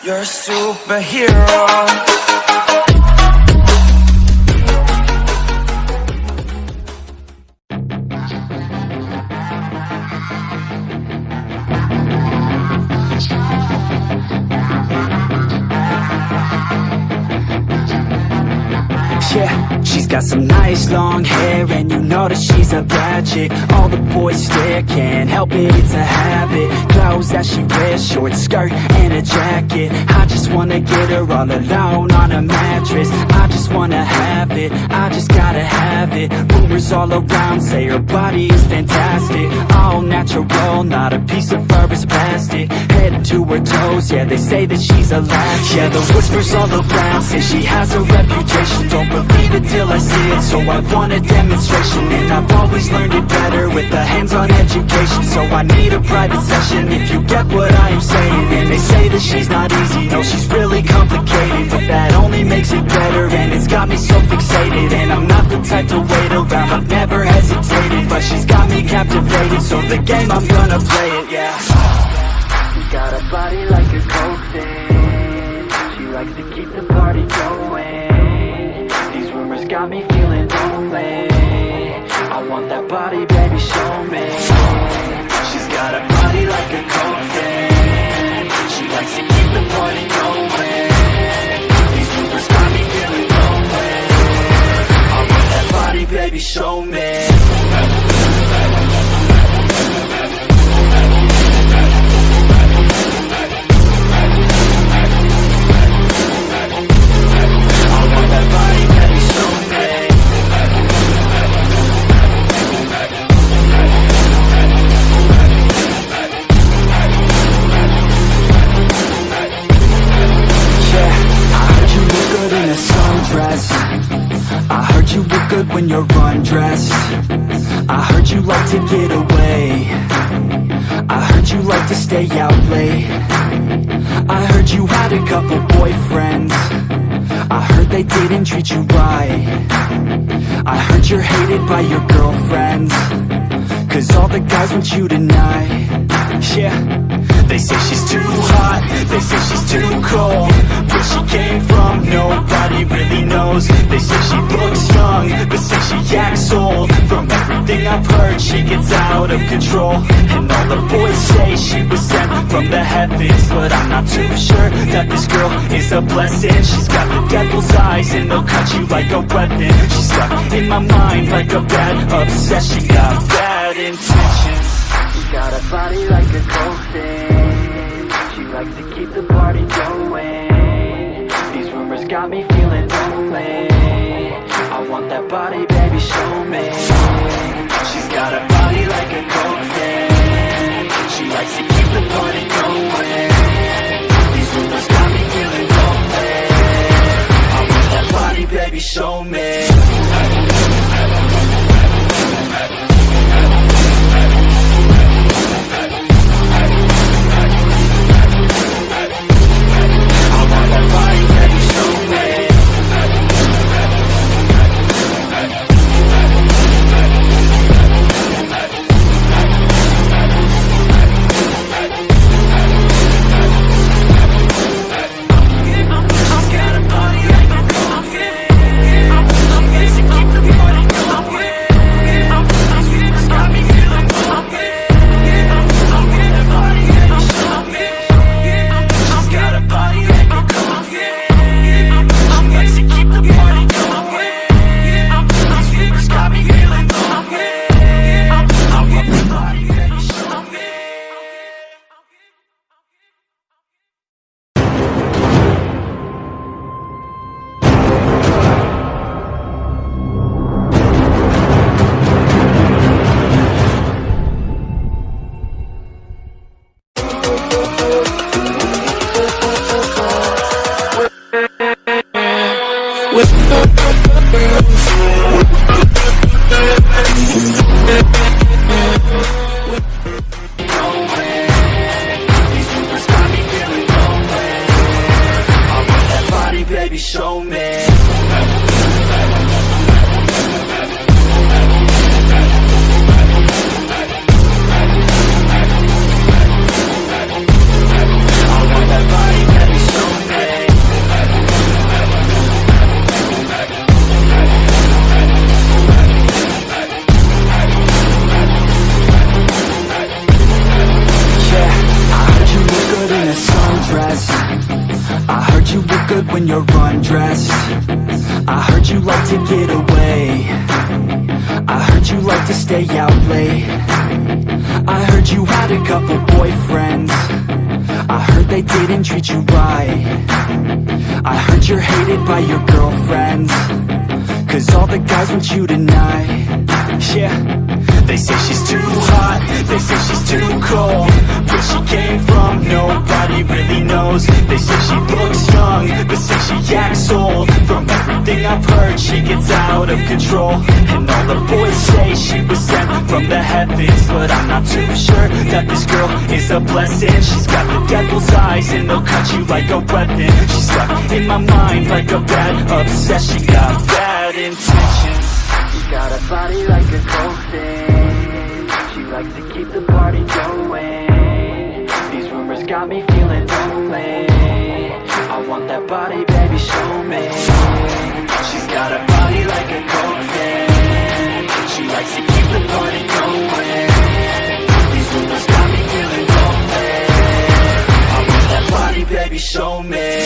You're a superhero. Yeah, she's got some nice long hair, and you know that she's a bad chick. All the boys stare, can't help it, it's a habit. Clothes that she wears, short skirt and a jacket. I just wanna get her all alone on a mattress. I just wanna have it, I just gotta have it. Rumors all around say her body is fantastic. All natural, not a piece of fur is plastic. Head to her toes, yeah, they say that she's a latch. Yeah, the whispers all around say she has a reputation. Don't believe it till I see it, so I want a demonstration. And I've always learned it better with a hands-on education. So I need a private session if you get what I am saying. And they say that she's not easy, no, she's really complicated. But that only makes it better, and it's got me so fixated. And I'm not the type to wait around, I've never hesitated. But she's got me captivated, so the game, I'm gonna play it, yeah. She got a body like a coke thing. She likes to keep the party going. These rumors got me feeling lonely. I want that body, baby, show me. She's got a body like a coke thing. She likes to keep the party going. These rumors got me feeling lonely. I want that body, baby, show me. I heard you look good when you're undressed. I heard you like to get away. I heard you like to stay out late. I heard you had a couple boyfriends. I heard they didn't treat you right. I heard you're hated by your girlfriends, 'cause all the guys want you tonight. Yeah, they say she's too hot, they say she's too cold. Where she came from, nobody really knows. They say she looks young, but say she acts old. From everything I've heard, she gets out of control. And all the boys say she was sent from the heavens, but I'm not too sure that this girl is a blessing. She's got the devil's eyes and they'll cut you like a weapon. She's stuck in my mind like a bad obsession. Got bad intentions. She's got a body like a coke thing. She likes to keep the party going. These rumors got me feeling lonely. I want that body, baby, show me. She's got a body like a coke thing. She likes to keep the party going. These rumors got me feeling lonely. I want that body, baby, show me. good when you're undressed. I heard you like to get away. I heard you like to stay out late. I heard you had a couple boyfriends. I heard they didn't treat you right. I heard you're hated by your girlfriends, 'cause all the guys want you tonight. Yeah, they say she's too hot, they say she's too cold. Where she came from, nobody really knows. They say she looks young, but say she acts old. From everything I've heard, she gets out of control. And all the boys say she was sent from the heavens, but I'm not too sure that this girl is a blessing. She's got the devil's eyes and they'll cut you like a weapon. She's stuck in my mind like a bad obsession. Got bad intentions. She got a body like a coffin. She likes to keep the party going. These rumors got me feeling lonely. I want that body, baby, show me. She's got a body like a coffin. She likes to keep the party going. These rumors got me feeling lonely. I want that body, baby, show me.